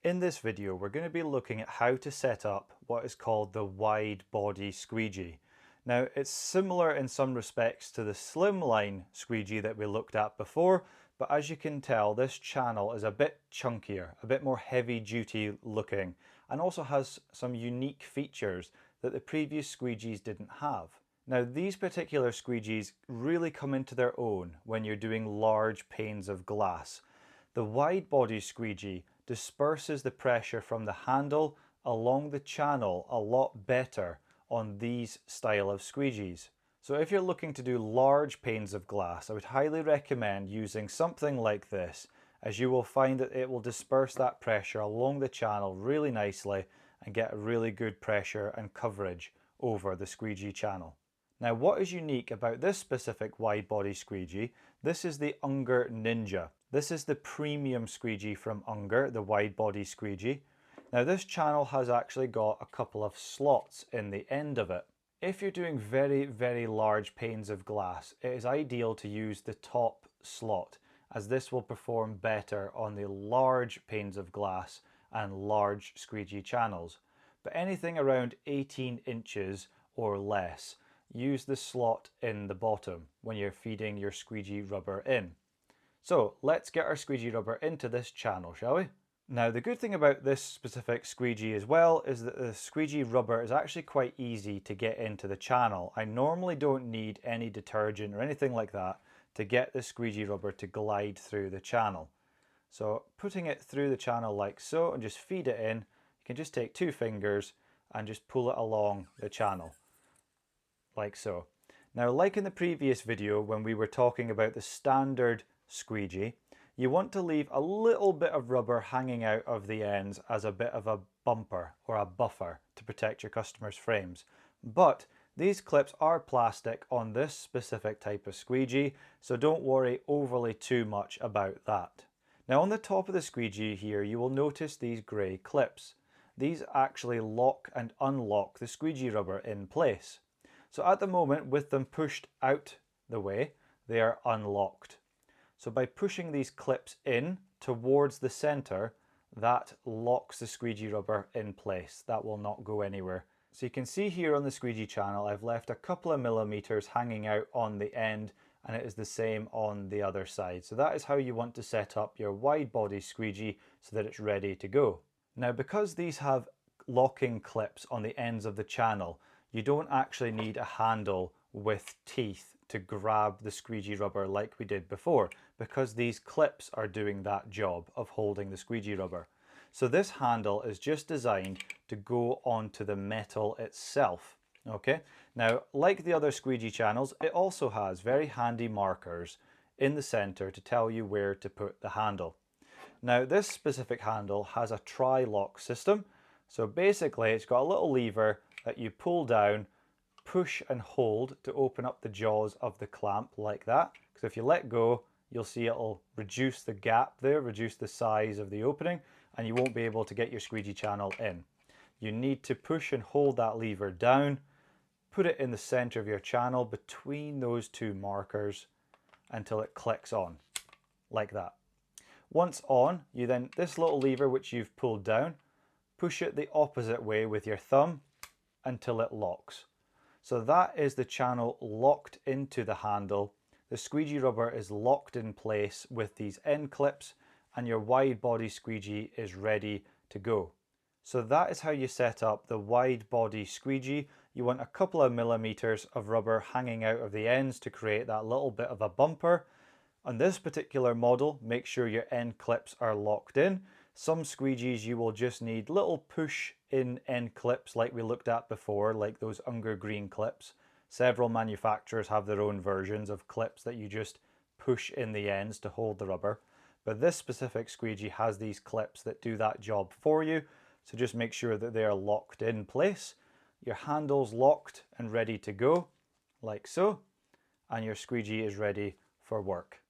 In this video, we're going to be looking at how to set up what is called the wide body squeegee. Now, it's similar in some respects to the slimline squeegee that we looked at before, but as you can tell, this channel is a bit chunkier, a bit more heavy duty looking, and also has some unique features that the previous squeegees didn't have. Now, these particular squeegees really come into their own when you're doing large panes of glass. The wide body squeegee disperses the pressure from the handle along the channel a lot better on these style of squeegees. So if you're looking to do large panes of glass, I would highly recommend using something like this, as you will find that it will disperse that pressure along the channel really nicely and get a really good pressure and coverage over the squeegee channel. Now, what is unique about this specific wide body squeegee? This is the Unger Ninja. This is the premium squeegee from Unger, the wide body squeegee. Now, this channel has actually got a couple of slots in the end of it. If you're doing very, very large panes of glass, it is ideal to use the top slot, as this will perform better on the large panes of glass and large squeegee channels. But anything around 18 inches or less, use the slot in the bottom when you're feeding your squeegee rubber in. So let's get our squeegee rubber into this channel, shall we? Now, the good thing about this specific squeegee as well is that the squeegee rubber is actually quite easy to get into the channel. I normally don't need any detergent or anything like that to get the squeegee rubber to glide through the channel. So putting it through the channel like so and just feed it in, you can just take 2 fingers and just pull it along the channel like so. Now, like in the previous video when we were talking about the standard squeegee, you want to leave a little bit of rubber hanging out of the ends as a bit of a bumper or a buffer to protect your customer's frames. But these clips are plastic on this specific type of squeegee, so don't worry overly too much about that. Now, on the top of the squeegee here, you will notice these grey clips. These actually lock and unlock the squeegee rubber in place. So at the moment, with them pushed out the way, they are unlocked. So by pushing these clips in towards the center, that locks the squeegee rubber in place. That will not go anywhere. So you can see here on the squeegee channel, I've left a couple of millimeters hanging out on the end, and it is the same on the other side. So that is how you want to set up your wide body squeegee so that it's ready to go. Now, because these have locking clips on the ends of the channel, you don't actually need a handle with teeth to grab the squeegee rubber like we did before, because these clips are doing that job of holding the squeegee rubber. So this handle is just designed to go onto the metal itself. Okay, now like the other squeegee channels, it also has very handy markers in the center to tell you where to put the handle. Now, this specific handle has a tri-lock system. So basically it's got a little lever that you pull down, push and hold to open up the jaws of the clamp like that. Because if you let go, you'll see it'll reduce the gap there, reduce the size of the opening, and you won't be able to get your squeegee channel in. You need to push and hold that lever down, put it in the center of your channel between those 2 markers until it clicks on, like that. Once on, you then, this little lever which you've pulled down, push it the opposite way with your thumb until it locks. So that is the channel locked into the handle. The squeegee rubber is locked in place with these end clips, and your wide body squeegee is ready to go. So that is how you set up the wide body squeegee. You want a couple of millimeters of rubber hanging out of the ends to create that little bit of a bumper. On this particular model, make sure your end clips are locked in. Some squeegees you will just need little push-in end clips like we looked at before, like those Unger green clips. Several manufacturers have their own versions of clips that you just push in the ends to hold the rubber. But this specific squeegee has these clips that do that job for you. So just make sure that they are locked in place. Your handle's locked and ready to go, like so. And your squeegee is ready for work.